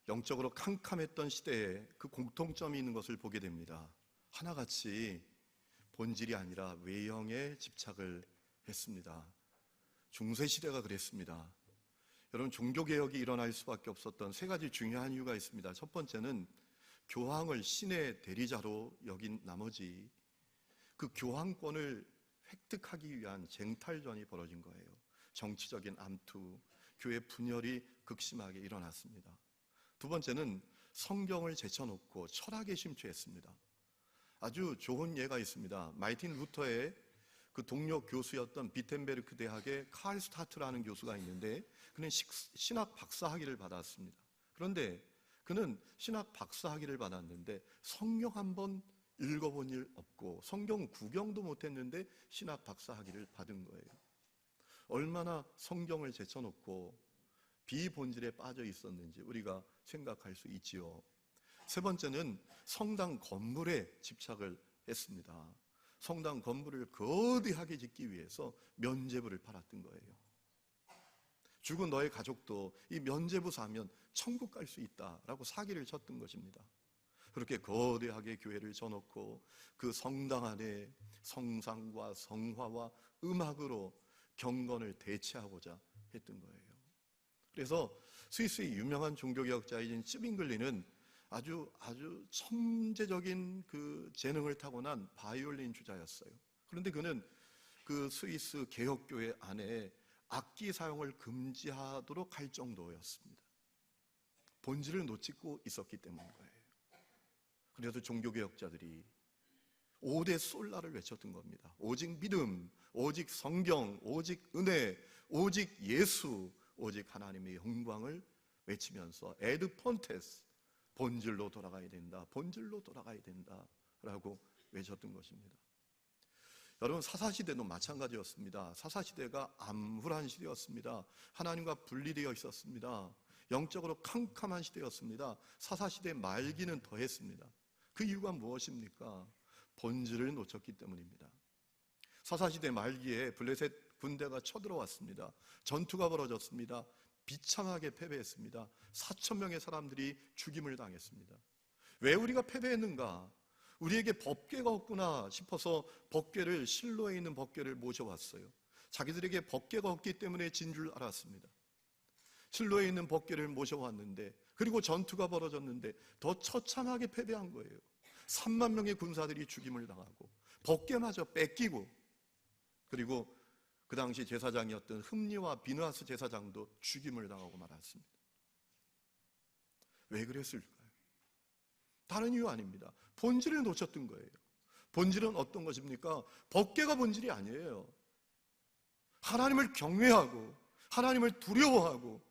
영적으로 캄캄했던 시대에 그 공통점이 있는 것을 보게 됩니다. 하나같이 본질이 아니라 외형에 집착을 했습니다. 중세시대가 그랬습니다. 여러분, 종교개혁이 일어날 수밖에 없었던 세 가지 중요한 이유가 있습니다. 첫 번째는 교황을 신의 대리자로 여긴 나머지 그 교황권을 획득하기 위한 쟁탈전이 벌어진 거예요. 정치적인 암투, 교회 분열이 극심하게 일어났습니다. 두 번째는 성경을 제쳐놓고 철학에 심취했습니다. 아주 좋은 예가 있습니다. 마르틴 루터의 그 동료 교수였던 비텐베르크 대학의 칼 스타트라는 교수가 있는데 그는 신학 박사 학위를 받았습니다. 그런데 그는 신학 박사 학위를 받았는데 성경 한번 읽어본 일 없고 성경 구경도 못했는데 신학 박사 학위를 받은 거예요. 얼마나 성경을 제쳐놓고 비본질에 빠져 있었는지 우리가 생각할 수 있지요. 세 번째는 성당 건물에 집착을 했습니다. 성당 건물을 거대하게 짓기 위해서 면죄부를 팔았던 거예요. 죽은 너의 가족도 이 면죄부 사면 천국 갈 수 있다라고 사기를 쳤던 것입니다. 그렇게 거대하게 교회를 져놓고 그 성당 안에 성상과 성화와 음악으로 경건을 대체하고자 했던 거예요. 그래서 스위스의 유명한 종교개혁자이신 츠빙글리는 아주 천재적인 그 재능을 타고난 바이올린 주자였어요. 그런데 그는 그 스위스 개혁교회 안에 악기 사용을 금지하도록 할 정도였습니다. 본질을 놓치고 있었기 때문인 거예요. 그래서 종교개혁자들이 5대 솔라를 외쳤던 겁니다. 오직 믿음, 오직 성경, 오직 은혜, 오직 예수, 오직 하나님의 영광을 외치면서 에드 폰테스, 본질로 돌아가야 된다, 본질로 돌아가야 된다 라고 외쳤던 것입니다. 여러분, 사사시대도 마찬가지였습니다. 사사시대가 암울한 시대였습니다. 하나님과 분리되어 있었습니다. 영적으로 캄캄한 시대였습니다. 사사시대 말기는 더했습니다. 그 이유가 무엇입니까? 본질을 놓쳤기 때문입니다. 사사시대 말기에 블레셋 군대가 쳐들어왔습니다. 전투가 벌어졌습니다. 비참하게 패배했습니다. 4,000명의 사람들이 죽임을 당했습니다. 왜 우리가 패배했는가? 우리에게 법궤가 없구나 싶어서 법궤를, 실로에 있는 법궤를 모셔왔어요. 자기들에게 법궤가 없기 때문에 진 줄 알았습니다. 실로에 있는 법궤를 모셔왔는데, 그리고 전투가 벌어졌는데 더 처참하게 패배한 거예요. 3만 명의 군사들이 죽임을 당하고 법궤마저 뺏기고, 그리고 그 당시 제사장이었던 흠리와 비느하스 제사장도 죽임을 당하고 말았습니다. 왜 그랬을까요? 다른 이유 아닙니다. 본질을 놓쳤던 거예요. 본질은 어떤 것입니까? 법궤가 본질이 아니에요. 하나님을 경외하고 하나님을 두려워하고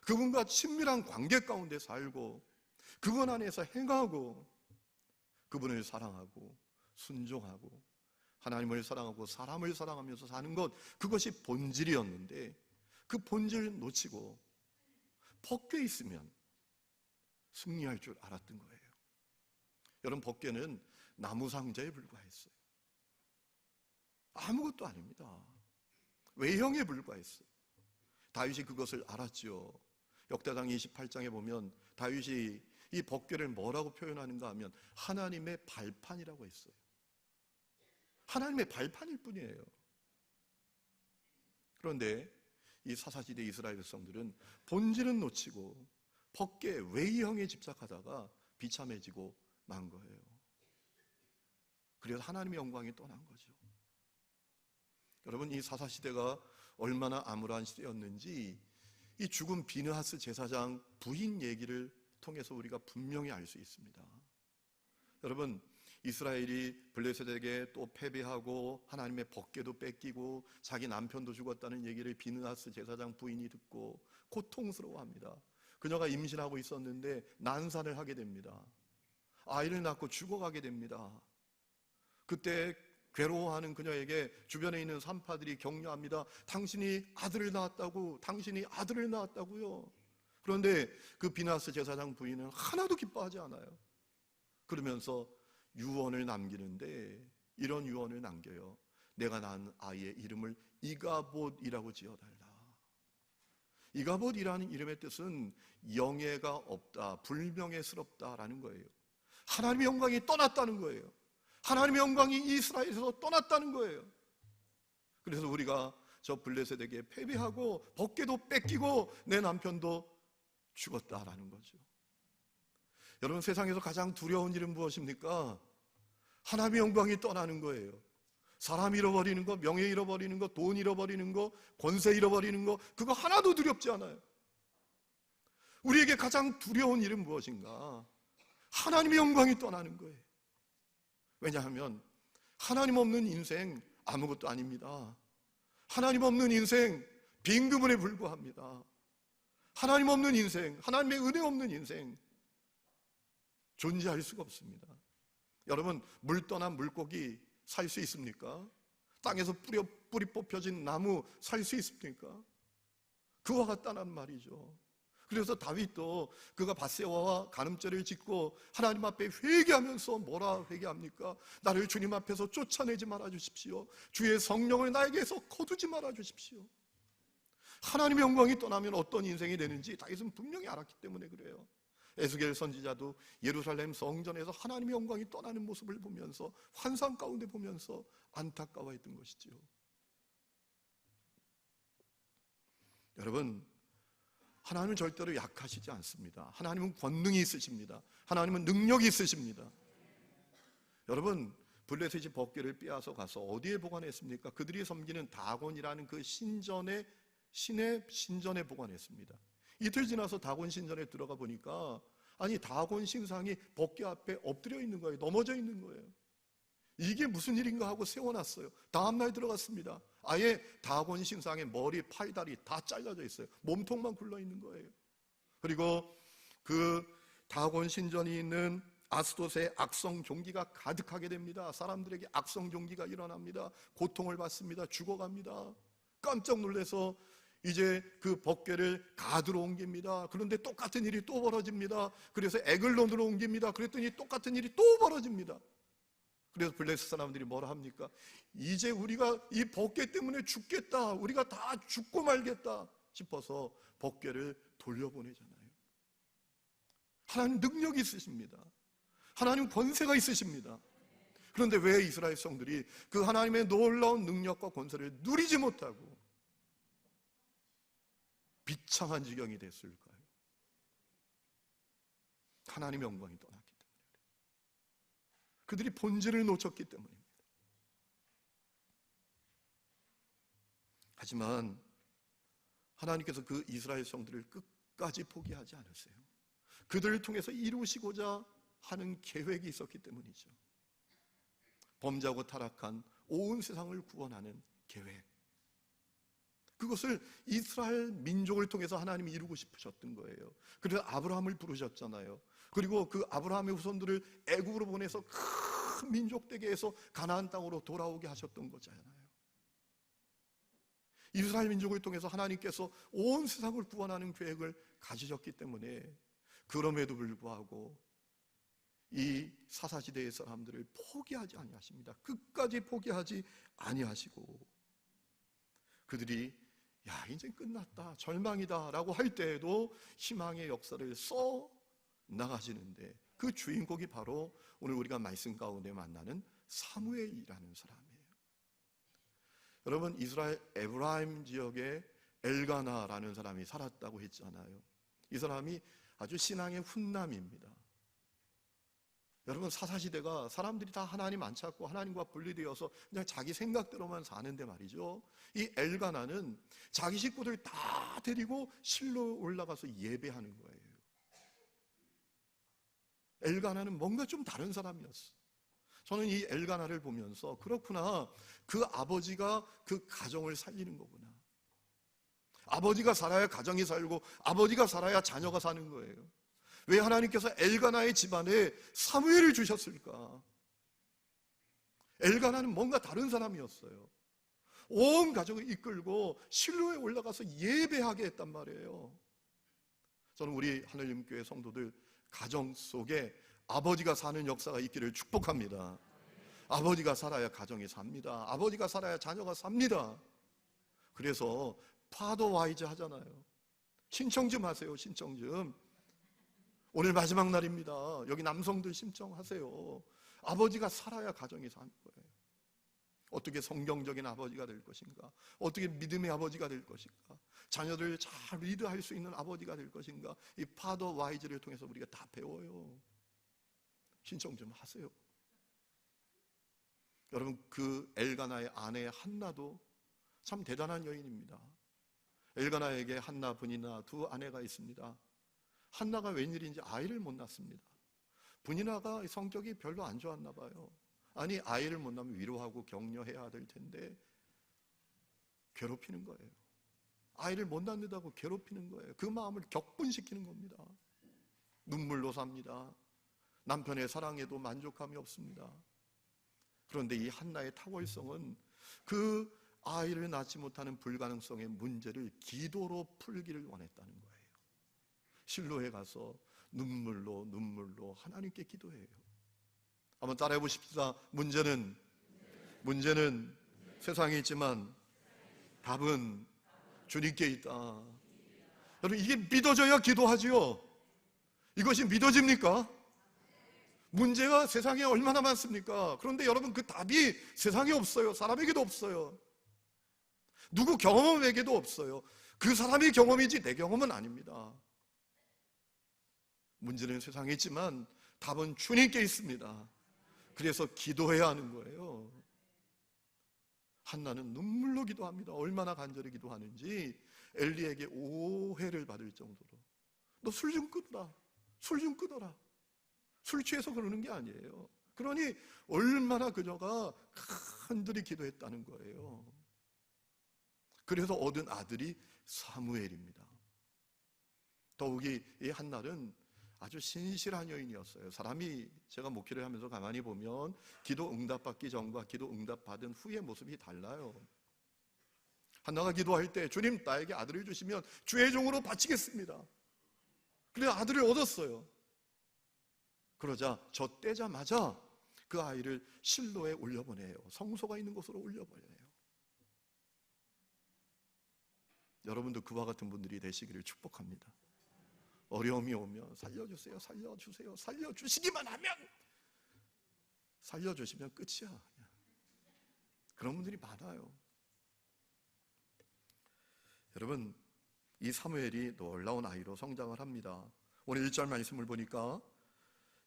그분과 친밀한 관계 가운데 살고 그분 안에서 행하고 그분을 사랑하고 순종하고 하나님을 사랑하고 사람을 사랑하면서 사는 것, 그것이 본질이었는데 그 본질을 놓치고 법궤에 있으면 승리할 줄 알았던 거예요. 여러분, 법궤는 나무 상자에 불과했어요. 아무것도 아닙니다. 외형에 불과했어요. 다윗이 그것을 알았죠. 역대상 28장에 보면 다윗이 이 법궤를 뭐라고 표현하는가 하면 하나님의 발판이라고 했어요. 하나님의 발판일 뿐이에요. 그런데 이 사사시대 이스라엘 백성들은 본질은 놓치고 법궤 외형에 집착하다가 비참해지고 만 거예요. 그래서 하나님의 영광이 떠난 거죠. 여러분, 이 사사시대가 얼마나 암울한 시대였는지 이 죽은 비느하스 제사장 부인 얘기를 통해서 우리가 분명히 알 수 있습니다. 여러분, 이스라엘이 블레셋에게 또 패배하고 하나님의 법궤도 뺏기고 자기 남편도 죽었다는 얘기를 비느하스 제사장 부인이 듣고 고통스러워합니다. 그녀가 임신하고 있었는데 난산을 하게 됩니다. 아이를 낳고 죽어가게 됩니다. 그때 괴로워하는 그녀에게 주변에 있는 산파들이 격려합니다. 당신이 아들을 낳았다고, 당신이 아들을 낳았다고요. 그런데 그 비느하스 제사장 부인은 하나도 기뻐하지 않아요. 그러면서 유언을 남기는데 이런 유언을 남겨요. 내가 낳은 아이의 이름을 이가봇이라고 지어달라. 이가봇이라는 이름의 뜻은 영예가 없다, 불명예스럽다라는 거예요. 하나님의 영광이 떠났다는 거예요. 하나님의 영광이 이스라엘에서 떠났다는 거예요. 그래서 우리가 저 블레셋에게 패배하고 법궤도 뺏기고 내 남편도 죽었다라는 거죠. 여러분, 세상에서 가장 두려운 일은 무엇입니까? 하나님의 영광이 떠나는 거예요. 사람 잃어버리는 거, 명예 잃어버리는 거, 돈 잃어버리는 거, 권세 잃어버리는 거, 그거 하나도 두렵지 않아요. 우리에게 가장 두려운 일은 무엇인가? 하나님의 영광이 떠나는 거예요. 왜냐하면 하나님 없는 인생 아무것도 아닙니다. 하나님 없는 인생 빈그분에 불과합니다. 하나님 없는 인생, 하나님의 은혜 없는 인생 존재할 수가 없습니다. 여러분, 물 떠난 물고기 살 수 있습니까? 땅에서 뿌리 뽑혀진 나무 살 수 있습니까? 그와 같다는 말이죠. 그래서 다윗도 그가 밧세바와 간음죄를 짓고 하나님 앞에 회개하면서 뭐라 회개합니까? 나를 주님 앞에서 쫓아내지 말아 주십시오. 주의 성령을 나에게서 거두지 말아 주십시오. 하나님의 영광이 떠나면 어떤 인생이 되는지 다윗은 분명히 알았기 때문에 그래요. 에스겔 선지자도 예루살렘 성전에서 하나님의 영광이 떠나는 모습을 보면서 환상 가운데 보면서 안타까워했던 것이지요. 여러분, 하나님은 절대로 약하시지 않습니다. 하나님은 권능이 있으십니다. 하나님은 능력이 있으십니다. 여러분, 블레셋이 법궤를 빼앗아 가서 어디에 보관했습니까? 그들이 섬기는 다곤이라는 그 신의 신전에 보관했습니다. 이틀 지나서 다곤 신전에 들어가 보니까 아니, 다곤 신상이 법궤 앞에 엎드려 있는 거예요. 넘어져 있는 거예요. 이게 무슨 일인가 하고 세워놨어요. 다음날 들어갔습니다. 아예 다곤 신상의 머리, 팔, 다리 다 잘라져 있어요. 몸통만 굴러 있는 거예요. 그리고 그 다곤 신전이 있는 아스돗에 악성 종기가 가득하게 됩니다. 사람들에게 악성 종기가 일어납니다. 고통을 받습니다. 죽어갑니다. 깜짝 놀라서 이제 그 법궤를 가드로 옮깁니다. 그런데 똑같은 일이 또 벌어집니다. 그래서 에글론으로 옮깁니다. 그랬더니 똑같은 일이 또 벌어집니다. 그래서 블레셋 사람들이 뭐라 합니까? 이제 우리가 이 법궤 때문에 죽겠다, 우리가 다 죽고 말겠다 싶어서 법궤를 돌려보내잖아요. 하나님 능력이 있으십니다. 하나님 권세가 있으십니다. 그런데 왜 이스라엘 성들이 그 하나님의 놀라운 능력과 권세를 누리지 못하고 비참한 지경이 됐을까요? 하나님의 영광이 떠났기 때문에, 그들이 본질을 놓쳤기 때문입니다. 하지만 하나님께서 그 이스라엘 성들을 끝까지 포기하지 않으세요. 그들을 통해서 이루시고자 하는 계획이 있었기 때문이죠. 범죄하고 타락한 온 세상을 구원하는 계획, 그것을 이스라엘 민족을 통해서 하나님이 이루고 싶으셨던 거예요. 그래서 아브라함을 부르셨잖아요. 그리고 그 아브라함의 후손들을 애국으로 보내서 큰 민족 되게 해서 가나안 땅으로 돌아오게 하셨던 거잖아요. 이스라엘 민족을 통해서 하나님께서 온 세상을 구원하는 계획을 가지셨기 때문에 그럼에도 불구하고 이 사사시대의 사람들을 포기하지 아니하십니다. 끝까지 포기하지 아니하시고 그들이 야, 이제 끝났다, 절망이다 라고 할 때에도 희망의 역사를 써 나가시는데 그 주인공이 바로 오늘 우리가 말씀 가운데 만나는 사무엘이라는 사람이에요. 여러분, 이스라엘 에브라임 지역에 엘가나라는 사람이 살았다고 했잖아요. 이 사람이 아주 신앙의 훈남입니다. 여러분, 사사시대가 사람들이 다 하나님 안 찾고 하나님과 분리되어서 그냥 자기 생각대로만 사는데 말이죠, 이 엘가나는 자기 식구들 다 데리고 실로 올라가서 예배하는 거예요. 엘가나는 뭔가 좀 다른 사람이었어. 저는 이 엘가나를 보면서 그렇구나, 그 아버지가 그 가정을 살리는 거구나. 아버지가 살아야 가정이 살고 아버지가 살아야 자녀가 사는 거예요. 왜 하나님께서 엘가나의 집안에 사무엘을 주셨을까? 엘가나는 뭔가 다른 사람이었어요. 온 가족을 이끌고 실로에 올라가서 예배하게 했단 말이에요. 저는 우리 하늘님교회 성도들 가정 속에 아버지가 사는 역사가 있기를 축복합니다. 아버지가 살아야 가정이 삽니다. 아버지가 살아야 자녀가 삽니다. 그래서 파더 와이즈 하잖아요. 신청 좀 하세요. 신청 좀. 오늘 마지막 날입니다. 여기 남성들 신청하세요. 아버지가 살아야 가정이 사는 거예요. 어떻게 성경적인 아버지가 될 것인가? 어떻게 믿음의 아버지가 될 것인가? 자녀들을 잘 리드할 수 있는 아버지가 될 것인가? 이 파더 와이즈를 통해서 우리가 다 배워요. 신청 좀 하세요. 여러분, 그 엘가나의 아내 한나도 참 대단한 여인입니다. 엘가나에게 한나, 브니나 두 아내가 있습니다. 한나가 웬일인지 아이를 못 낳습니다. 브니나가 성격이 별로 안 좋았나 봐요. 아니, 아이를 못 낳으면 위로하고 격려해야 될 텐데 괴롭히는 거예요. 아이를 못 낳는다고 괴롭히는 거예요. 그 마음을 격분시키는 겁니다. 눈물로 삽니다. 남편의 사랑에도 만족감이 없습니다. 그런데 이 한나의 탁월성은 그 아이를 낳지 못하는 불가능성의 문제를 기도로 풀기를 원했다는 거예요. 실로에 가서 눈물로 하나님께 기도해요. 한번 따라해 보십시다. 문제는 세상에 있지만 답은 주님께 있다. 여러분, 이게 믿어져야 기도하지요. 이것이 믿어집니까? 문제가 세상에 얼마나 많습니까? 그런데 여러분, 그 답이 세상에 없어요. 사람에게도 없어요. 누구 경험에게도 없어요. 그 사람의 경험이지 내 경험은 아닙니다. 문제는 세상에 있지만 답은 주님께 있습니다. 그래서 기도해야 하는 거예요. 한나는 눈물로 기도합니다. 얼마나 간절히 기도하는지 엘리에게 오해를 받을 정도로 너 술 좀 끊어라. 술 좀 끊어라. 술 취해서 그러는 게 아니에요. 그러니 얼마나 그녀가 간절히 기도했다는 거예요. 그래서 얻은 아들이 사무엘입니다. 더욱이 이 한나는 아주 신실한 여인이었어요. 사람이 제가 목회를 하면서 가만히 보면 기도 응답받기 전과 기도 응답받은 후의 모습이 달라요. 한나가 기도할 때 주님 나에게 아들을 주시면 주의 종으로 바치겠습니다. 그래서 아들을 얻었어요. 그러자 젖대자마자 그 아이를 실로에 올려보내요. 성소가 있는 곳으로 올려보내요. 여러분도 그와 같은 분들이 되시기를 축복합니다. 어려움이 오면 살려주세요, 살려주세요, 살려주시기만 하면, 살려주시면 끝이야. 그런 분들이 많아요. 여러분, 이 사무엘이 놀라운 아이로 성장을 합니다. 오늘 1절 말씀을 보니까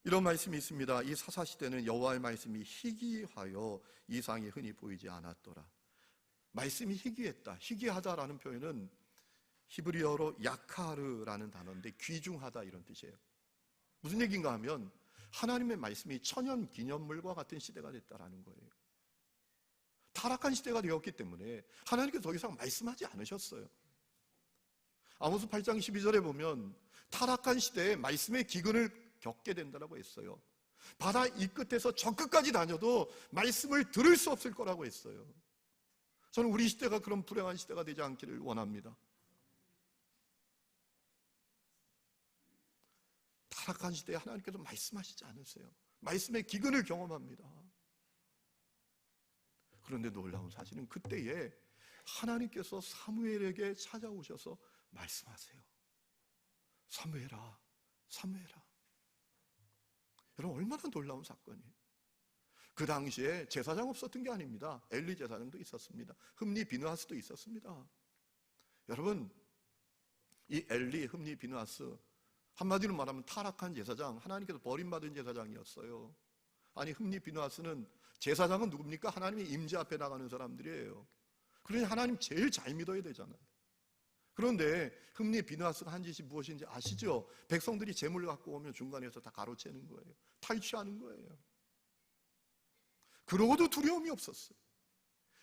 이런 말씀이 있습니다. 이 사사시대는 여호와의 말씀이 희귀하여 이상이 흔히 보이지 않았더라. 말씀이 희귀했다. 희귀하다라는 표현은 히브리어로 야카르라는 단어인데 귀중하다 이런 뜻이에요. 무슨 얘기인가 하면 하나님의 말씀이 천연 기념물과 같은 시대가 됐다라는 거예요. 타락한 시대가 되었기 때문에 하나님께서 더 이상 말씀하지 않으셨어요. 아모스 8장 12절에 보면 타락한 시대에 말씀의 기근을 겪게 된다고 했어요. 바다 이 끝에서 저 끝까지 다녀도 말씀을 들을 수 없을 거라고 했어요. 저는 우리 시대가 그런 불행한 시대가 되지 않기를 원합니다. 타락한 시대에 하나님께서 말씀하시지 않으세요. 말씀의 기근을 경험합니다. 그런데 놀라운 사실은 그때에 하나님께서 사무엘에게 찾아오셔서 말씀하세요. 사무엘아, 사무엘아. 여러분, 얼마나 놀라운 사건이에요. 그 당시에 제사장 없었던 게 아닙니다. 엘리 제사장도 있었습니다. 흠니 비느하스도 있었습니다. 여러분, 이 엘리, 흠니 비느하스, 한마디로 말하면 타락한 제사장, 하나님께서 버림받은 제사장이었어요. 아니, 흠니 비느하스는, 제사장은 누굽니까? 하나님의 임재 앞에 나가는 사람들이에요. 그러니 하나님 제일 잘 믿어야 되잖아요. 그런데 흠니 비느하스가 한 짓이 무엇인지 아시죠? 백성들이 재물을 갖고 오면 중간에서 다 가로채는 거예요. 탈취하는 거예요. 그러고도 두려움이 없었어요.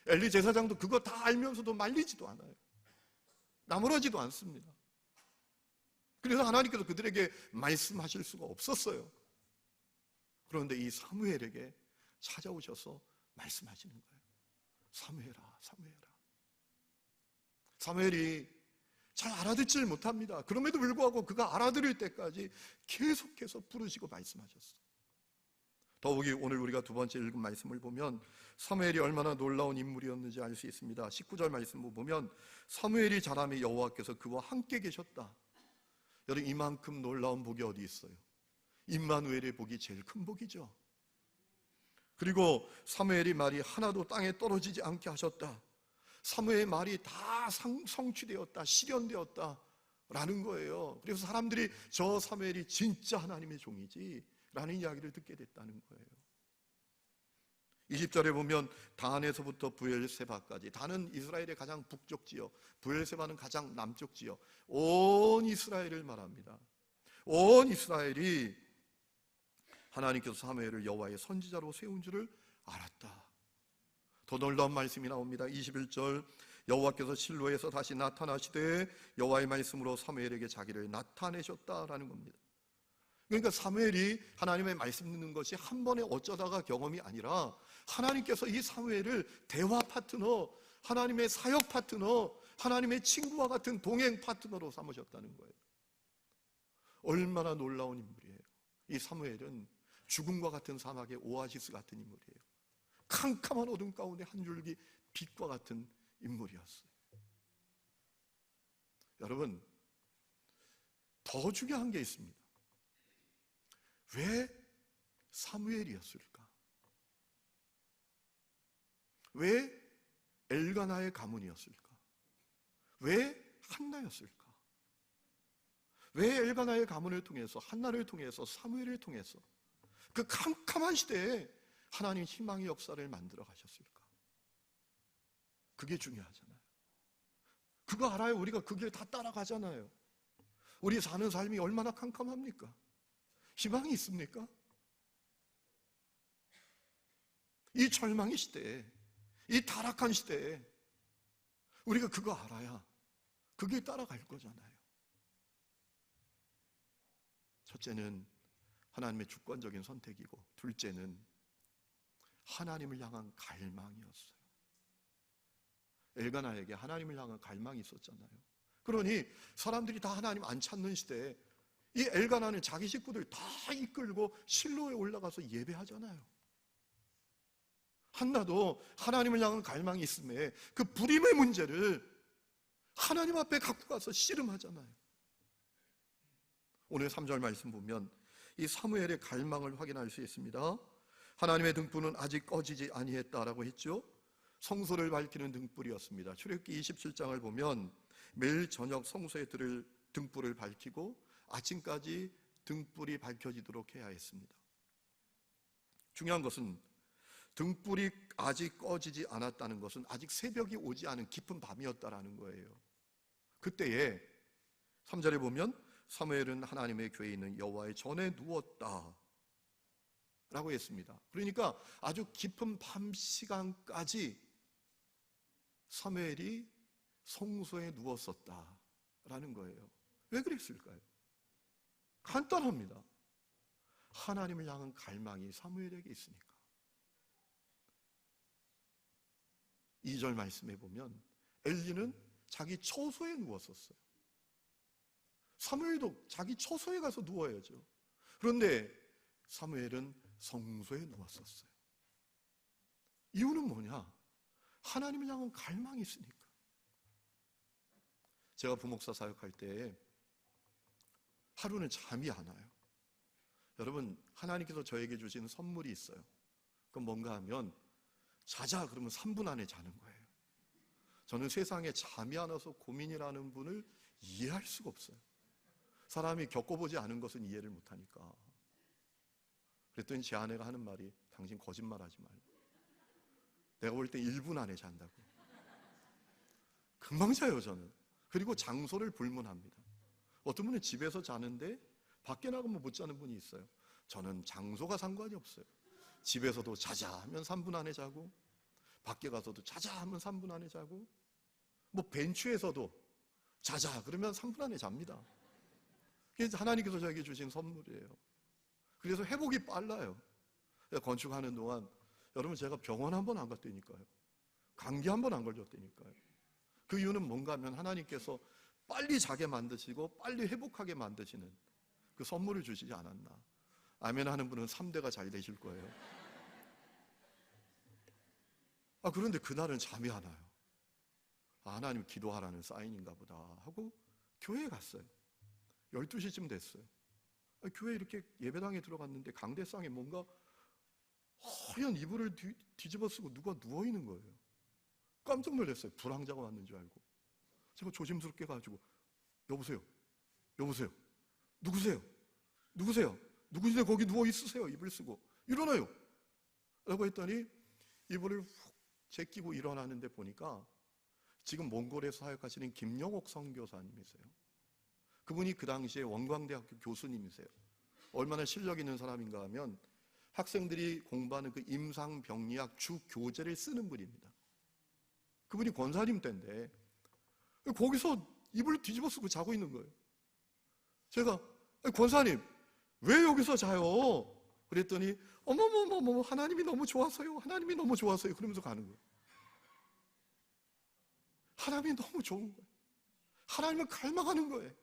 엘리 제사장도 그거 다 알면서도 말리지도 않아요. 나무라지도 않습니다. 그래서 하나님께서 그들에게 말씀하실 수가 없었어요. 그런데 이 사무엘에게 찾아오셔서 말씀하시는 거예요. 사무엘아, 사무엘아. 사무엘이 잘 알아듣질 못합니다. 그럼에도 불구하고 그가 알아들을 때까지 계속해서 부르시고 말씀하셨어요. 더욱이 오늘 우리가 두 번째 읽은 말씀을 보면 사무엘이 얼마나 놀라운 인물이었는지 알 수 있습니다. 19절 말씀을 보면 사무엘이 자라매 여호와께서 그와 함께 계셨다. 여러분, 이만큼 놀라운 복이 어디 있어요? 임마누엘의 복이 제일 큰 복이죠. 그리고 사무엘이 말이 하나도 땅에 떨어지지 않게 하셨다. 사무엘의 말이 다 성취되었다, 실현되었다 라는 거예요. 그래서 사람들이 저 사무엘이 진짜 하나님의 종이지 라는 이야기를 듣게 됐다는 거예요. 20절에 보면 단에서부터 브엘세바까지, 단은 이스라엘의 가장 북쪽 지역, 브엘세바는 가장 남쪽 지역, 온 이스라엘을 말합니다. 온 이스라엘이 하나님께서 사무엘을 여호와의 선지자로 세운 줄을 알았다. 더 놀라운 말씀이 나옵니다. 21절, 여호와께서 실로에서 다시 나타나시되 여호와의 말씀으로 사무엘에게 자기를 나타내셨다라는 겁니다. 그러니까 사무엘이 하나님의 말씀 듣는 것이 한 번에 어쩌다가 경험이 아니라 하나님께서 이 사무엘을 대화 파트너, 하나님의 사역 파트너, 하나님의 친구와 같은 동행 파트너로 삼으셨다는 거예요. 얼마나 놀라운 인물이에요. 이 사무엘은 죽음과 같은 사막의 오아시스 같은 인물이에요. 캄캄한 어둠 가운데 한 줄기 빛과 같은 인물이었어요. 여러분, 더 중요한 게 있습니다. 왜 사무엘이었을까? 왜 엘가나의 가문이었을까? 왜 한나였을까? 왜 엘가나의 가문을 통해서, 한나를 통해서, 사무엘을 통해서 그 캄캄한 시대에 하나님 희망의 역사를 만들어 가셨을까? 그게 중요하잖아요. 그거 알아요. 우리가 그 길 다 따라가잖아요. 우리 사는 삶이 얼마나 캄캄합니까? 희망이 있습니까? 이 절망의 시대에, 이 타락한 시대에 우리가 그거 알아야 그 길 따라갈 거잖아요. 첫째는 하나님의 주권적인 선택이고, 둘째는 하나님을 향한 갈망이었어요. 엘가나에게 하나님을 향한 갈망이 있었잖아요. 그러니 사람들이 다 하나님 안 찾는 시대에 이 엘가나는 자기 식구들 다 이끌고 실로에 올라가서 예배하잖아요. 한나도 하나님을 향한 갈망이 있음에 그 불임의 문제를 하나님 앞에 갖고 가서 씨름하잖아요. 오늘 3절 말씀 보면 이 사무엘의 갈망을 확인할 수 있습니다. 하나님의 등불은 아직 꺼지지 아니했다라고 했죠. 성소를 밝히는 등불이었습니다. 출애굽기 27장을 보면 매일 저녁 성소에 들을 등불을 밝히고 아침까지 등불이 밝혀지도록 해야 했습니다. 중요한 것은 등불이 아직 꺼지지 않았다는 것은 아직 새벽이 오지 않은 깊은 밤이었다라는 거예요. 그때에 3절에 보면 사무엘은 하나님의 교회에 있는 여호와의 전에 누웠다 라고 했습니다. 그러니까 아주 깊은 밤 시간까지 사무엘이 성소에 누웠었다라는 거예요. 왜 그랬을까요? 간단합니다. 하나님을 향한 갈망이 사무엘에게 있으니까. 2절 말씀에 보면 엘리는 자기 처소에 누웠었어요. 사무엘도 자기 처소에 가서 누워야죠. 그런데 사무엘은 성소에 누웠었어요. 이유는 뭐냐? 하나님을 향한 갈망이 있으니까. 제가 부목사 사역할 때 하루는 잠이 안 와요. 여러분, 하나님께서 저에게 주신 선물이 있어요. 그건 뭔가 하면 자자 그러면 3분 안에 자는 거예요. 저는 세상에 잠이 안 와서 고민이라는 분을 이해할 수가 없어요. 사람이 겪어보지 않은 것은 이해를 못하니까. 그랬더니 제 아내가 하는 말이, 당신 거짓말하지 말고, 내가 볼 때 1분 안에 잔다고. 금방 자요 저는. 그리고 장소를 불문합니다. 어떤 분은 집에서 자는데 밖에 나가면 못 자는 분이 있어요. 저는 장소가 상관이 없어요. 집에서도 자자 하면 3분 안에 자고, 밖에 가서도 자자 하면 3분 안에 자고, 뭐 벤치에서도 자자 그러면 3분 안에 잡니다. 그게 하나님께서 저에게 주신 선물이에요. 그래서 회복이 빨라요. 건축하는 동안 여러분 제가 병원 한 번 안 갔다니까요. 감기 한 번 안 걸렸다니까요. 그 이유는 뭔가 하면 하나님께서 빨리 자게 만드시고 빨리 회복하게 만드시는 그 선물을 주시지 않았나. 아멘 하는 분은 3대가 잘 되실 거예요. 그런데 그날은 잠이 안 와요. 하나님 기도하라는 사인인가 보다 하고 교회에 갔어요. 12시쯤 됐어요. 교회 이렇게 예배당에 들어갔는데 강대상에 뭔가 허연 이불을 뒤집어 쓰고 누가 누워있는 거예요. 깜짝 놀랐어요. 불황자가 왔는 줄 알고. 제가 조심스럽게 가지고 여보세요? 여보세요? 누구세요? 누구세요? 누구신데 거기 누워있으세요? 이불 쓰고. 일어나요! 라고 했더니 이불을 훅 제끼고 일어나는데 보니까 지금 몽골에서 사역하시는 김영옥 선교사님이세요. 그분이 그 당시에 원광대학교 교수님이세요. 얼마나 실력 있는 사람인가 하면 학생들이 공부하는 그 임상병리학 주교재를 쓰는 분입니다. 그분이 권사님 때인데 거기서 이불을 뒤집어 쓰고 자고 있는 거예요. 제가 권사님 왜 여기서 자요? 그랬더니 어머머머머 하나님이 너무 좋아서요. 하나님이 너무 좋아서요. 그러면서 가는 거예요. 하나님이 너무 좋은 거예요. 하나님을 갈망하는 거예요.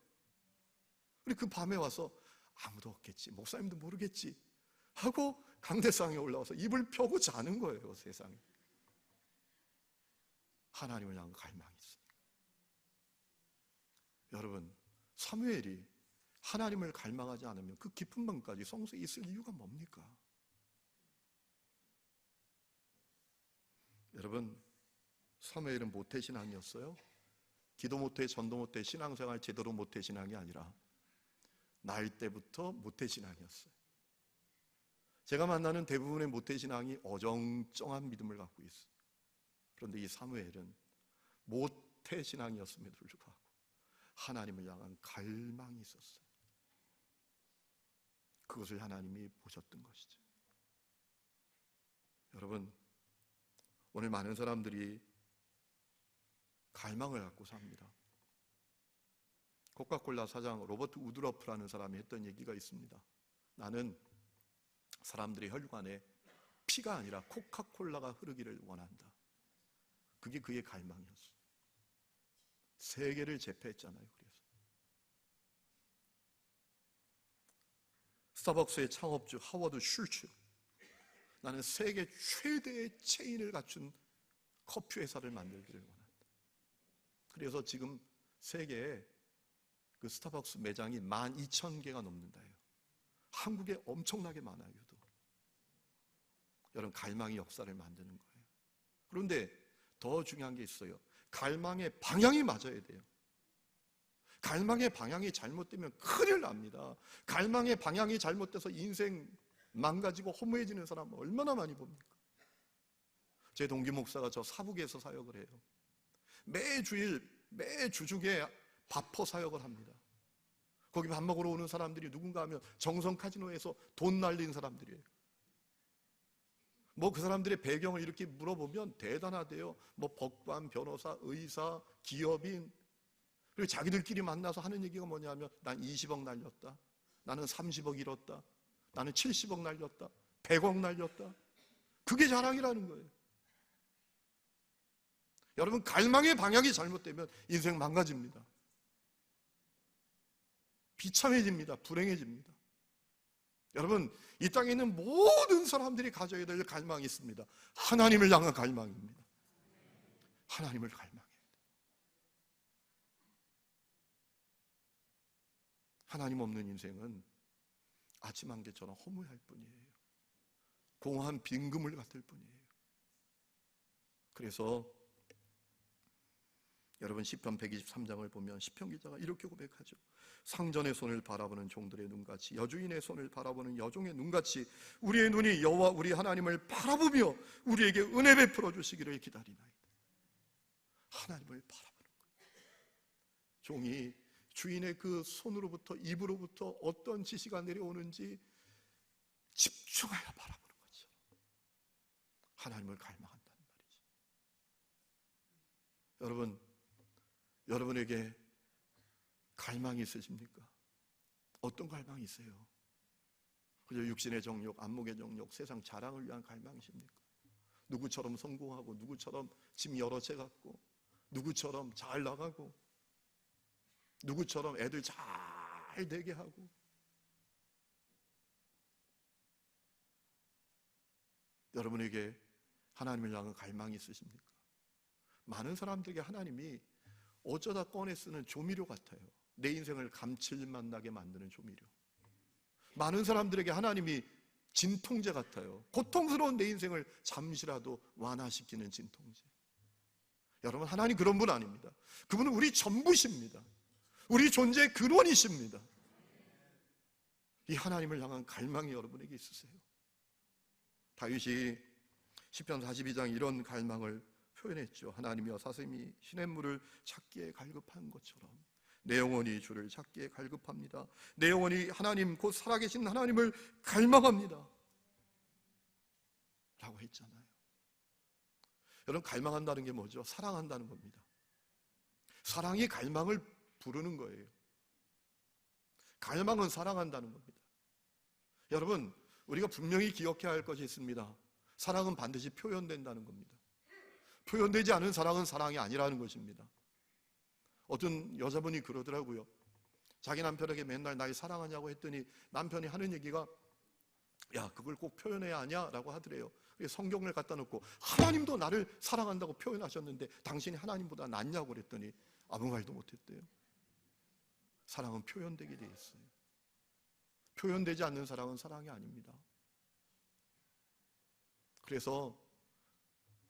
그리고 그 밤에 와서 아무도 없겠지, 목사님도 모르겠지 하고 강대상에 올라와서 이불 펴고 자는 거예요. 세상에. 하나님을 향한 갈망이 있으니까. 여러분, 사무엘이 하나님을 갈망하지 않으면 그 깊은 밤까지 성소에 있을 이유가 뭡니까? 여러분, 사무엘은 모태신앙이었어요. 기도 못해, 전도 못해, 신앙생활 제대로 못해 신앙이 아니라 날 때부터 모태신앙이었어요. 제가 만나는 대부분의 모태신앙이 어정쩡한 믿음을 갖고 있어요. 그런데 이 사무엘은 모태신앙이었음에도 불구하고 하나님을 향한 갈망이 있었어요. 그것을 하나님이 보셨던 것이죠. 여러분, 오늘 많은 사람들이 갈망을 갖고 삽니다. 코카콜라 사장 로버트 우드러프라는 사람이 했던 얘기가 있습니다. 나는 사람들의 혈관에 피가 아니라 코카콜라가 흐르기를 원한다. 그게 그의 갈망이었어요. 세계를 제패했잖아요. 그래서 스타벅스의 창업주 하워드 슐츠, 나는 세계 최대의 체인을 갖춘 커피 회사를 만들기를 원한다. 그래서 지금 세계에 그 스타벅스 매장이 12,000개가 넘는다요. 한국에 엄청나게 많아요. 유독. 여러분, 갈망이 역사를 만드는 거예요. 그런데 더 중요한 게 있어요. 갈망의 방향이 맞아야 돼요. 갈망의 방향이 잘못되면 큰일 납니다. 갈망의 방향이 잘못돼서 인생 망가지고 허무해지는 사람 얼마나 많이 봅니까? 제 동기 목사가 저 사북에서 사역을 해요. 매주일, 매주중에 바퍼 사역을 합니다. 거기 밥 먹으러 오는 사람들이 누군가 하면 정성 카지노에서 돈 날린 사람들이에요. 그 사람들의 배경을 이렇게 물어보면 대단하대요. 법관, 변호사, 의사, 기업인. 그리고 자기들끼리 만나서 하는 얘기가 뭐냐면 난 20억 날렸다. 나는 30억 잃었다. 나는 70억 날렸다. 100억 날렸다. 그게 자랑이라는 거예요. 여러분, 갈망의 방향이 잘못되면 인생 망가집니다. 비참해집니다. 불행해집니다. 여러분, 이 땅에 있는 모든 사람들이 가져야 될 갈망이 있습니다. 하나님을 향한 갈망입니다. 하나님을 갈망해야 돼요. 하나님 없는 인생은 아침 안개처럼 허무할 뿐이에요. 공허한 빈금을 같을 뿐이에요. 그래서 여러분, 시편 123장을 보면 시편 기자가 이렇게 고백하죠. 상전의 손을 바라보는 종들의 눈같이, 여주인의 손을 바라보는 여종의 눈같이 우리의 눈이 여호와 우리 하나님을 바라보며 우리에게 은혜 베풀어 주시기를 기다리나이다. 하나님을 바라보는 거예요. 종이 주인의 그 손으로부터, 입으로부터 어떤 지시가 내려오는지 집중하여 바라보는 거죠. 하나님을 갈망한다는 말이죠. 여러분에게 갈망이 있으십니까? 어떤 갈망이 있어요? 그저 육신의 정욕, 안목의 정욕, 세상 자랑을 위한 갈망이십니까? 누구처럼 성공하고, 누구처럼 짐 여러 채 갖고, 누구처럼 잘 나가고, 누구처럼 애들 잘 되게 하고, 여러분에게 하나님을 향한 갈망이 있으십니까? 많은 사람들에게 하나님이 어쩌다 꺼내 쓰는 조미료 같아요. 내 인생을 감칠맛 나게 만드는 조미료. 많은 사람들에게 하나님이 진통제 같아요. 고통스러운 내 인생을 잠시라도 완화시키는 진통제. 여러분, 하나님 그런 분 아닙니다. 그분은 우리 전부십니다. 우리 존재의 근원이십니다. 이 하나님을 향한 갈망이 여러분에게 있으세요? 다윗이 시편 42장 이런 갈망을 표현했죠. 하나님이여 사슴이 시냇물을 찾기에 갈급한 것처럼 내 영혼이 주를 찾기에 갈급합니다. 내 영혼이 하나님 곧 살아계신 하나님을 갈망합니다 라고 했잖아요. 여러분, 갈망한다는 게 뭐죠? 사랑한다는 겁니다. 사랑이 갈망을 부르는 거예요. 갈망은 사랑한다는 겁니다. 여러분, 우리가 분명히 기억해야 할 것이 있습니다. 사랑은 반드시 표현된다는 겁니다. 표현되지 않은 사랑은 사랑이 아니라는 것입니다. 어떤 여자분이 그러더라고요. 자기 남편에게 맨날 날 사랑하냐고 했더니 남편이 하는 얘기가 야, 그걸 꼭 표현해야 하냐? 라고 하더래요. 성경을 갖다 놓고 하나님도 나를 사랑한다고 표현하셨는데 당신이 하나님보다 낫냐고 그랬더니 아무 말도 못했대요. 사랑은 표현되게 돼 있어요. 표현되지 않는 사랑은 사랑이 아닙니다. 그래서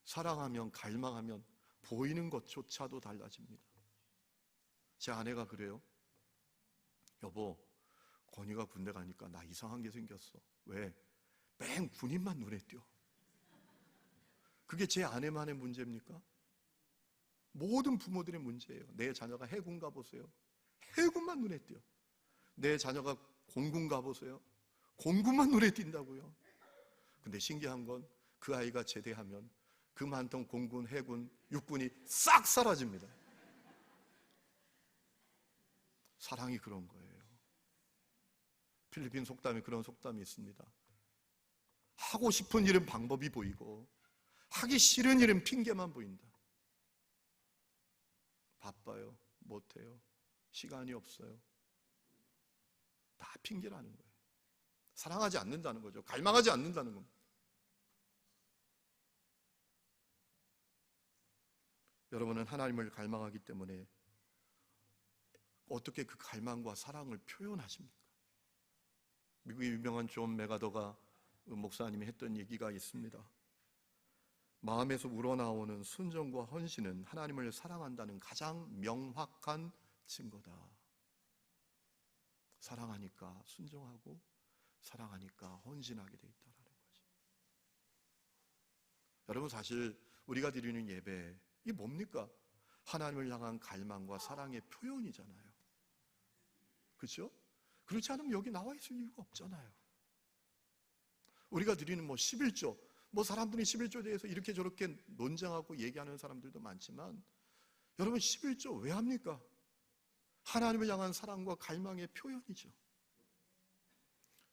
사랑하면, 갈망하면 보이는 것조차도 달라집니다. 제 아내가 그래요. 여보, 건이가 군대 가니까 나 이상한 게 생겼어. 왜? 맹 군인만 눈에 띄어. 그게 제 아내만의 문제입니까? 모든 부모들의 문제예요. 내 자녀가 해군 가보세요. 해군만 눈에 띄어. 내 자녀가 공군 가보세요. 공군만 눈에 띈다고요. 근데 신기한 건 그 아이가 제대하면 그 많던 공군, 해군, 육군이 싹 사라집니다. 사랑이 그런 거예요. 필리핀 속담에 그런 속담이 있습니다. 하고 싶은 일은 방법이 보이고 하기 싫은 일은 핑계만 보인다. 바빠요, 못해요, 시간이 없어요. 다 핑계라는 거예요. 사랑하지 않는다는 거죠. 갈망하지 않는다는 겁니다. 여러분은 하나님을 갈망하기 때문에 어떻게 그 갈망과 사랑을 표현하십니까? 미국의 유명한 존 메가더가 목사님이 했던 얘기가 있습니다. 마음에서 우러나오는 순종과 헌신은 하나님을 사랑한다는 가장 명확한 증거다. 사랑하니까 순종하고 사랑하니까 헌신하게 돼 있다는 거죠. 여러분, 사실 우리가 드리는 예배, 이게 뭡니까? 하나님을 향한 갈망과 사랑의 표현이잖아요. 그렇죠? 그렇지 않으면 여기 나와 있을 이유가 없잖아요. 우리가 드리는 11조, 사람들이 11조에 대해서 이렇게 저렇게 논쟁하고 얘기하는 사람들도 많지만 여러분, 11조 왜 합니까? 하나님을 향한 사랑과 갈망의 표현이죠.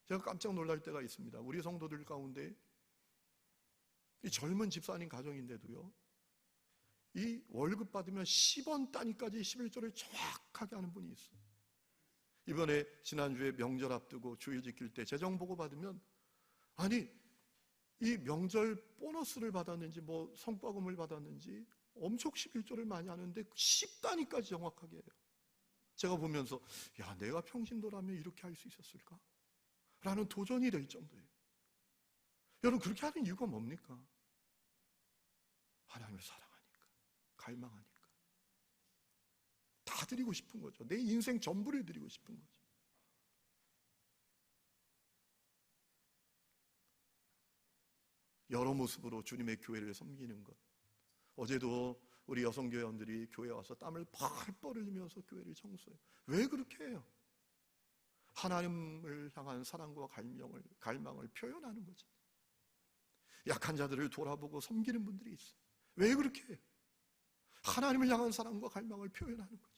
제가 깜짝 놀랄 때가 있습니다. 우리 성도들 가운데 이 젊은 집사님 가정인데도요, 이 월급 받으면 10원 단위까지 11조를 정확하게 하는 분이 있어요. 이번에 지난주에 명절 앞두고 주일 지킬 때 재정보고 받으면, 아니 이 명절 보너스를 받았는지 성과금을 받았는지 엄청 11조를 많이 하는데 10단위까지 정확하게 해요. 제가 보면서 야, 내가 평신도라면 이렇게 할 수 있었을까? 라는 도전이 될 정도예요. 여러분, 그렇게 하는 이유가 뭡니까? 하나님을 사랑하니까, 갈망하니까. 다 드리고 싶은 거죠. 내 인생 전부를 드리고 싶은 거죠. 여러 모습으로 주님의 교회를 섬기는 것. 어제도 우리 여성교회원들이 교회에 와서 땀을 펄펄 흘리면서 교회를 청소해요. 왜 그렇게 해요? 하나님을 향한 사랑과 갈망을 표현하는 거죠. 약한 자들을 돌아보고 섬기는 분들이 있어요. 왜 그렇게 해요? 하나님을 향한 사랑과 갈망을 표현하는 거죠.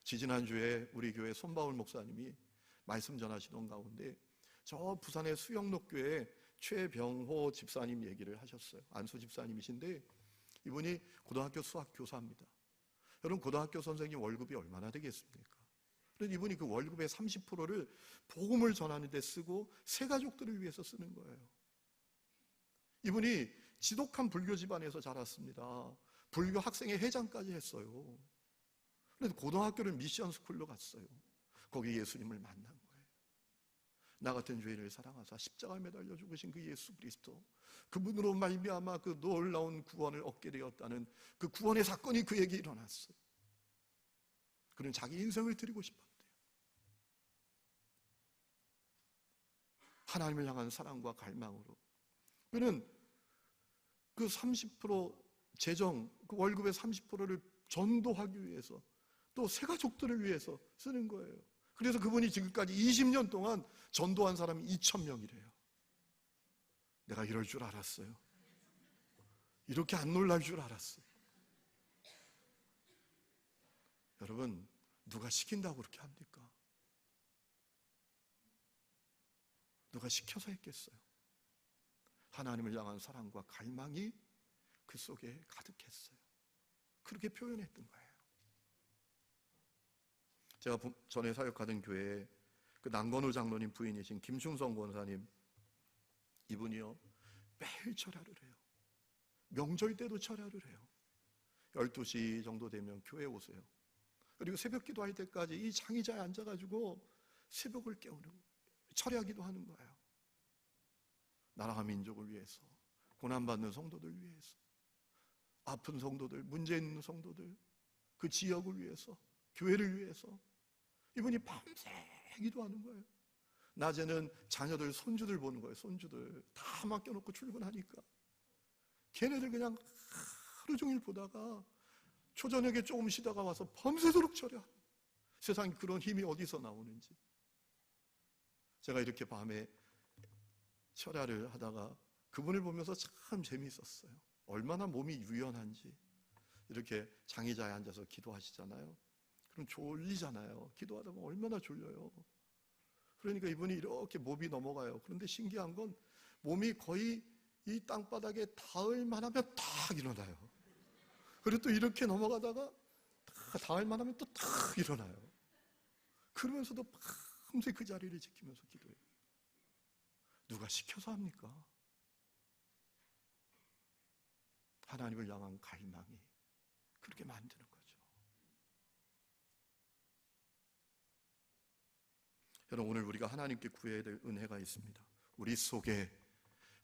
지지난주에 우리 교회 손바울 목사님이 말씀 전하시던 가운데 저 부산의 수영록교회 최병호 집사님 얘기를 하셨어요. 안수 집사님이신데 이분이 고등학교 수학 교사입니다. 여러분, 고등학교 선생님 월급이 얼마나 되겠습니까? 그런데 이분이 그 월급의 30%를 복음을 전하는 데 쓰고 새 가족들을 위해서 쓰는 거예요. 이분이 지독한 불교 집안에서 자랐습니다. 불교 학생회 회장까지 했어요. 그래서 고등학교를 미션 스쿨로 갔어요. 거기 예수님을 만난 거예요. 나 같은 죄인을 사랑하사 십자가에 매달려 죽으신 그 예수 그리스도, 그분으로 말미암아 그 놀라운 구원을 얻게 되었다는 그 구원의 사건이 그에게 일어났어요. 그는 자기 인생을 드리고 싶었대요. 하나님을 향한 사랑과 갈망으로 그는 그 30% 재정, 그 월급의 30%를 전도하기 위해서, 또 새 가족들을 위해서 쓰는 거예요. 그래서 그분이 지금까지 20년 동안 전도한 사람이 2,000명이래요. 내가 이럴 줄 알았어요. 이렇게 안 놀랄 줄 알았어요. 여러분, 누가 시킨다고 그렇게 합니까? 누가 시켜서 했겠어요? 하나님을 향한 사랑과 갈망이 그 속에 가득했어요. 그렇게 표현했던 거예요. 제가 전에 사역하던 교회에 그 남건우 장로님 부인이신 김충성 권사님, 이분이요 매일 철야를 해요. 명절 때도 철야를 해요. 12시 정도 되면 교회에 오세요. 그리고 새벽 기도할 때까지 이 장의자에 앉아가지고 새벽을 깨우는 거예요. 철야기도 하는 거예요. 나라와 민족을 위해서, 고난받는 성도들 위해서, 아픈 성도들, 문제 있는 성도들, 그 지역을 위해서, 교회를 위해서 이분이 밤새 기도하는 거예요. 낮에는 자녀들, 손주들 보는 거예요. 손주들 다 맡겨놓고 출근하니까 걔네들 그냥 하루 종일 보다가 초저녁에 조금 쉬다가 와서 밤새도록 철야. 세상에 그런 힘이 어디서 나오는지. 제가 이렇게 밤에 철야를 하다가 그분을 보면서 참 재미있었어요. 얼마나 몸이 유연한지. 이렇게 장의자에 앉아서 기도하시잖아요. 그럼 졸리잖아요. 기도하다 보면 얼마나 졸려요. 그러니까 이분이 이렇게 몸이 넘어가요. 그런데 신기한 건 몸이 거의 이 땅바닥에 닿을 만하면 탁 일어나요. 그리고 또 이렇게 넘어가다가 닿을 만하면 또 탁 일어나요. 그러면서도 밤새 그 자리를 지키면서 기도해요. 누가 시켜서 합니까? 하나님을 향한 갈망이 그렇게 만드는 거죠. 여러분, 오늘 우리가 하나님께 구해야 될 은혜가 있습니다. 우리 속에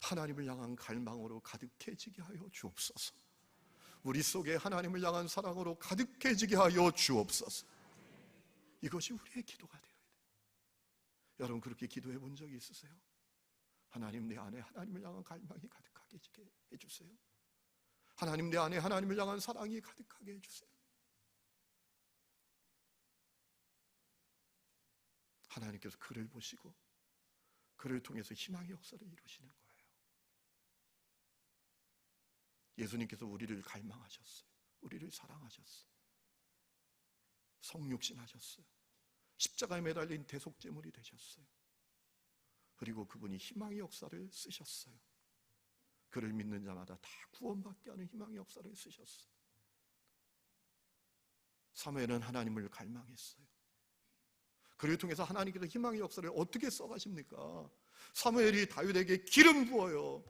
하나님을 향한 갈망으로 가득해지게 하여 주옵소서. 우리 속에 하나님을 향한 사랑으로 가득해지게 하여 주옵소서. 이것이 우리의 기도가 되어야 돼요. 여러분, 그렇게 기도해 본 적이 있으세요? 하나님, 내 안에 하나님을 향한 갈망이 가득하게 해주세요. 하나님, 내 안에 하나님을 향한 사랑이 가득하게 해주세요. 하나님께서 그를 보시고 그를 통해서 희망의 역사를 이루시는 거예요. 예수님께서 우리를 갈망하셨어요. 우리를 사랑하셨어요. 성육신하셨어요. 십자가에 매달린 대속제물이 되셨어요. 그리고 그분이 희망의 역사를 쓰셨어요. 그를 믿는 자마다 다 구원받게 하는 희망의 역사를 쓰셨어요. 사무엘은 하나님을 갈망했어요. 그를 통해서 하나님께서 희망의 역사를 어떻게 써가십니까? 사무엘이 다윗에게 기름 부어요.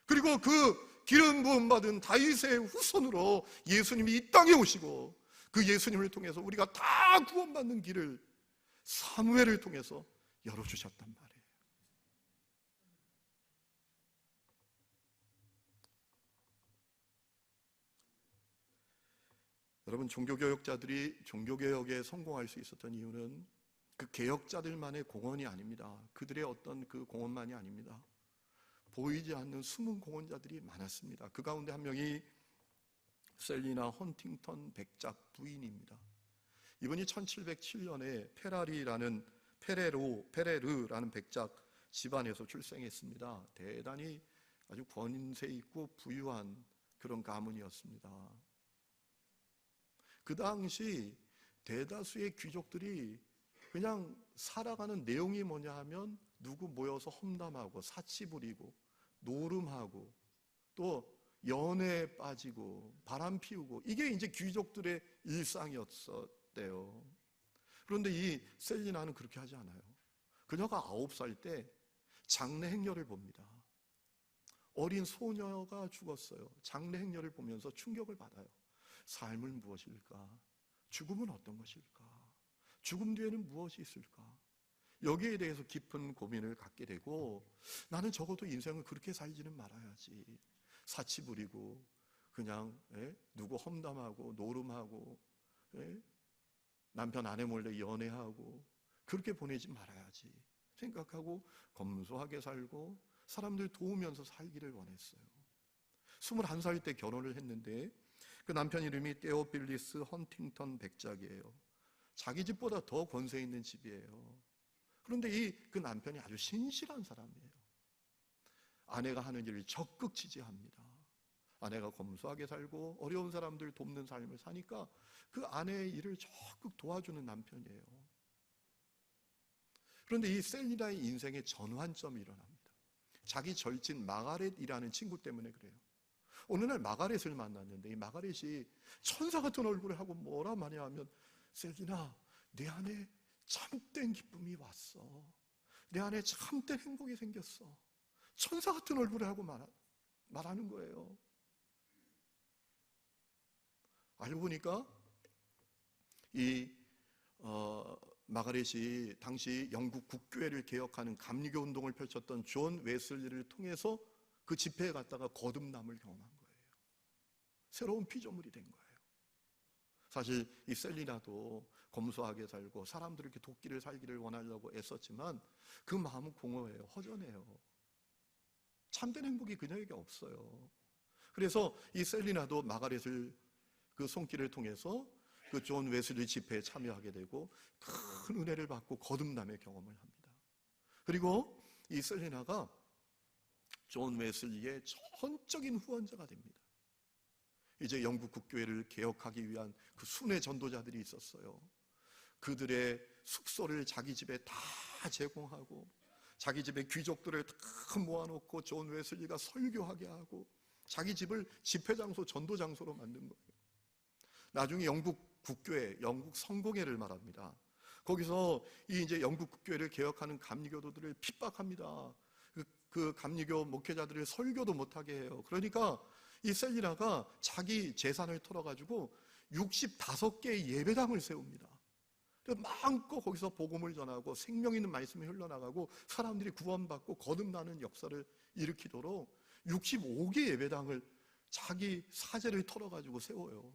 그리고 그 기름 부음 받은 다윗의 후손으로 예수님이 이 땅에 오시고 그 예수님을 통해서 우리가 다 구원받는 길을 사무엘을 통해서 열어주셨단 말이에요. 여러분, 종교개혁자들이 종교개혁에 성공할 수 있었던 이유는 그 개혁자들만의 공헌이 아닙니다. 그들의 어떤 그 공헌만이 아닙니다. 보이지 않는 숨은 공헌자들이 많았습니다. 그 가운데 한 명이 셀리나 헌팅턴 백작 부인입니다. 이분이 1707년에 페레르라는 백작 집안에서 출생했습니다. 대단히 아주 권세 있고 부유한 그런 가문이었습니다. 그 당시 대다수의 귀족들이 그냥 살아가는 내용이 뭐냐 하면 누구 모여서 험담하고 사치 부리고 노름하고 또 연애에 빠지고 바람 피우고, 이게 이제 귀족들의 일상이었대요. 그런데 이 셀리나는 그렇게 하지 않아요. 그녀가 9살 때 장래 행렬을 봅니다. 어린 소녀가 죽었어요. 장례 행렬을 보면서 충격을 받아요. 삶은 무엇일까? 죽음은 어떤 것일까? 죽음 뒤에는 무엇이 있을까? 여기에 대해서 깊은 고민을 갖게 되고, 나는 적어도 인생을 그렇게 살지는 말아야지. 사치 부리고 그냥 누구 험담하고 노름하고 남편 아내 몰래 연애하고 그렇게 보내지 말아야지 생각하고 검소하게 살고 사람들 도우면서 살기를 원했어요. 21살 때 결혼을 했는데 그 남편 이름이 테오필리스 헌팅턴 백작이에요. 자기 집보다 더 권세 있는 집이에요. 그런데 그 남편이 아주 신실한 사람이에요. 아내가 하는 일을 적극 지지합니다. 아내가 검소하게 살고 어려운 사람들 돕는 삶을 사니까 그 아내의 일을 적극 도와주는 남편이에요. 그런데 이 셀리나의 인생에 전환점이 일어납니다. 자기 절친 마가렛이라는 친구 때문에 그래요. 어느 날 마가렛을 만났는데 이 마가렛이 천사 같은 얼굴을 하고 뭐라 말이냐 하면, 셀리나, 내 안에 참된 기쁨이 왔어. 내 안에 참된 행복이 생겼어. 천사 같은 얼굴을 하고 말하는 거예요. 알고 보니까 이 마가렛이 당시 영국 국교회를 개혁하는 감리교 운동을 펼쳤던 존 웨슬리를 통해서 그 집회에 갔다가 거듭남을 경험한 거예요. 새로운 피조물이 된 거예요. 사실 이 셀리나도 검소하게 살고 사람들을 이렇게 돕기를 살기를 원하려고 애썼지만 그 마음은 공허해요. 허전해요. 참된 행복이 그녀에게 없어요. 그래서 이 셀리나도 마가렛을 그 손길을 통해서 그 존 웨슬리 집회에 참여하게 되고 큰 은혜를 받고 거듭남의 경험을 합니다. 그리고 이 셀리나가 존 웨슬리의 전적인 후원자가 됩니다. 이제 영국 국교회를 개혁하기 위한 그 순회 전도자들이 있었어요. 그들의 숙소를 자기 집에 다 제공하고 자기 집에 귀족들을 다 모아놓고 존 웨슬리가 설교하게 하고 자기 집을 집회 장소, 전도 장소로 만든 거예요. 나중에 영국 국교회, 영국 성공회를 말합니다. 거기서 이제 영국 국교회를 개혁하는 감리교도들을 핍박합니다. 그 감리교 목회자들을 설교도 못하게 해요. 그러니까 이 셀리나가 자기 재산을 털어가지고 65개의 예배당을 세웁니다. 마음껏 거기서 복음을 전하고 생명 있는 말씀이 흘러나가고 사람들이 구원받고 거듭나는 역사를 일으키도록 65개 예배당을 자기 사재를 털어가지고 세워요.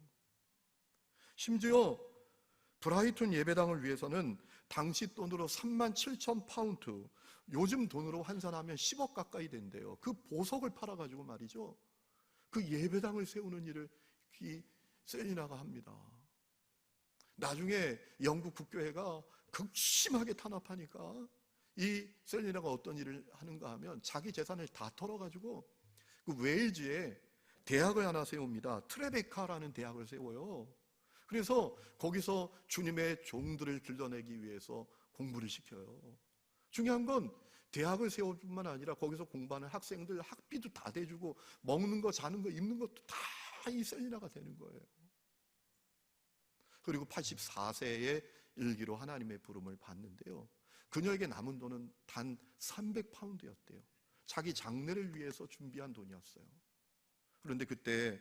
심지어 브라이튼 예배당을 위해서는 당시 돈으로 37,000파운드, 요즘 돈으로 환산하면 10억 가까이 된대요. 그 보석을 팔아가지고 말이죠, 그 예배당을 세우는 일을 이 셀리나가 합니다. 나중에 영국 국교회가 극심하게 탄압하니까 이 셀리나가 어떤 일을 하는가 하면 자기 재산을 다 털어가지고 그 웨일즈에 대학을 하나 세웁니다. 트레베카라는 대학을 세워요. 그래서 거기서 주님의 종들을 길러내기 위해서 공부를 시켜요. 중요한 건 대학을 세울 뿐만 아니라 거기서 공부하는 학생들 학비도 다 대주고 먹는 거, 자는 거, 입는 것도 다 이 셀리나가 되는 거예요. 그리고 84세의 일기로 하나님의 부름을 받는데요, 그녀에게 남은 돈은 단 300파운드였대요. 자기 장례를 위해서 준비한 돈이었어요. 그런데 그때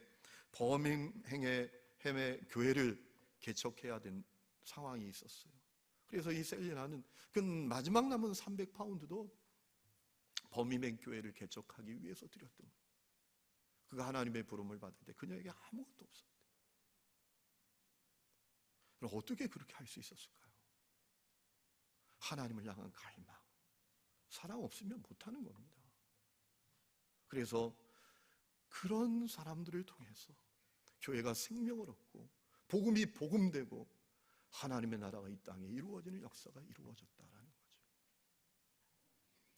버밍햄의 교회를 개척해야 된 상황이 있었어요. 그래서 이 셀리나는 그 마지막 남은 300파운드도 버밍햄 교회를 개척하기 위해서 드렸던 거예요. 그가 하나님의 부름을 받을 때 그녀에게 아무것도 없었대요. 그럼 어떻게 그렇게 할 수 있었을까요? 하나님을 향한 갈망. 사랑 없으면 못하는 겁니다. 그래서 그런 사람들을 통해서 교회가 생명을 얻고 복음이 복음되고 하나님의 나라가 이 땅에 이루어지는 역사가 이루어졌다라는 거죠.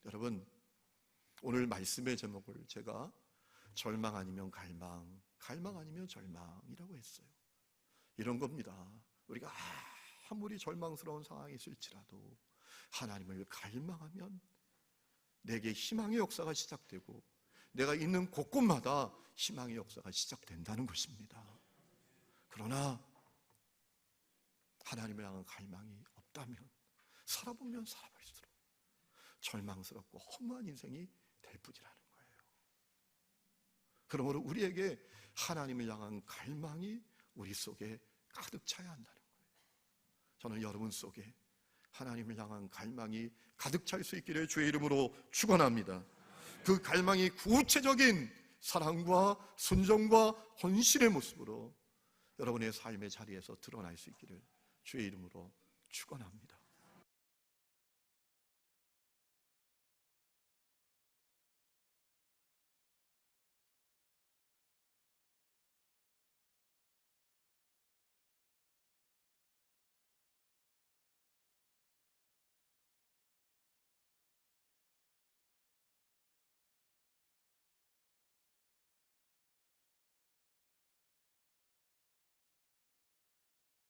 여러분, 오늘 말씀의 제목을 제가 절망 아니면 갈망, 갈망 아니면 절망이라고 했어요. 이런 겁니다. 우리가 아무리 절망스러운 상황이 있을지라도 하나님을 갈망하면 내게 희망의 역사가 시작되고 내가 있는 곳곳마다 희망의 역사가 시작된다는 것입니다. 그러나 하나님을 향한 갈망이 없다면 살아보면 살아볼수록 절망스럽고 허무한 인생이 될 뿐이라는 거예요. 그러므로 우리에게 하나님을 향한 갈망이 우리 속에 가득 차야 한다는 거예요. 저는 여러분 속에 하나님을 향한 갈망이 가득 찰 수 있기를 주의 이름으로 축원합니다. 그 갈망이 구체적인 사랑과 순종과 헌신의 모습으로 여러분의 삶의 자리에서 드러날 수 있기를 주의 이름으로 축원합니다.